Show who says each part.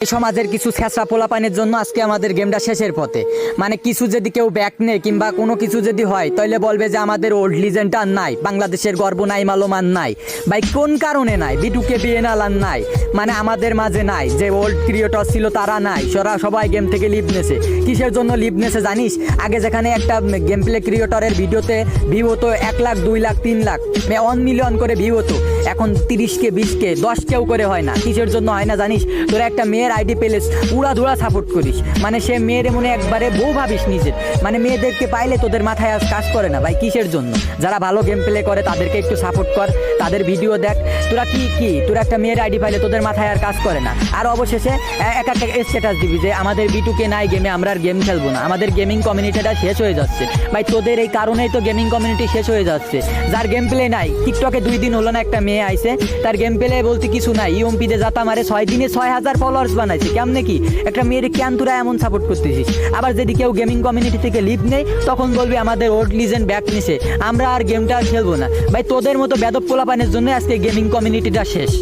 Speaker 1: সমাজের কিছু ছেঁচড়া পোলাপানের জন্য আজকে আমাদের গেমটা শেষের পথে। মানে কিছু যদি কেউ ব্যাক নেয় কিংবা কোনো কিছু যদি হয় তাহলে বলবে যে আমাদের ওল্ড লিজেন্ড আর নাই, বাংলাদেশের গর্ব নাই, মালোমান নাই। ভাই কোন কারণে নাই? বিটুকে বিএনএল আর নাই, মানে আমাদের মাঝে নাই। যে ওল্ড ক্রিয়েটর ছিল তারা নাই, সবাই গেম থেকে লিভ নেছে। কিসের জন্য লিভ নেছে জানিস? আগে যেখানে একটা গেম প্লে ক্রিয়েটরের ভিডিওতে ভিউ হতো 1 লাখ 2 লাখ 3 লাখ 1 মিলিয়ন করে ভিউ হতো, এখন 30কে 20কে 10কেও করে হয় না। কিসের জন্য হয় না জানিস? তোরা একটা মেয়ের আইডি পেলেস উড়াধুরা সাপোর্ট করিস, মানে সে মেয়ের মনে একবারে বউ ভাবিস নিজের, মানে মেয়েদেরকে পাইলে তোদের মাথায় আজ কাজ করে না। ভাই কিসের জন্য? যারা ভালো গেম প্লে করে তাদেরকে একটু সাপোর্ট কর, তাদের ভিডিও দেখ। তোরা একটা মেয়ের আইডি পাইলে তোদের মাথায় আর কাজ করে না। আর অবশেষে একটা স্ট্যাটাস দিবি যে আমাদের বিটুকে নাই গেমে, আমরা আর গেম খেলবো না, আমাদের গেমিং কমিউনিটিটা শেষ হয়ে যাচ্ছে। ভাই তোদের এই কারণেই তো গেমিং কমিউনিটি শেষ হয়ে যাচ্ছে। যার গেম প্লে নাই, টিকটকে 2 দিন হলো না একটা মেয়ে আইছে, তার গেম প্লে বলতে কিছু নাই, ইউএমপিতে জাতা মারে 6 দিনে 6000 ফলোয়ার্স বানাইছে। কেমনে কি একটা মেয়ের কেন তোরা এমন সাপোর্ট করতেছিস? আবার যদি কেউ গেমিং কমিউনিটি থেকে লিভ নেই তখন বলবি আমাদের ওল্ড লিজেন্ড ব্যাক নিছে, আমরা আর গেমটা আর খেলবো না। ভাই তোদের মতো বেদব পোলাপানের জন্য আজকে গেমিং কমিউনিটিটা শেষ।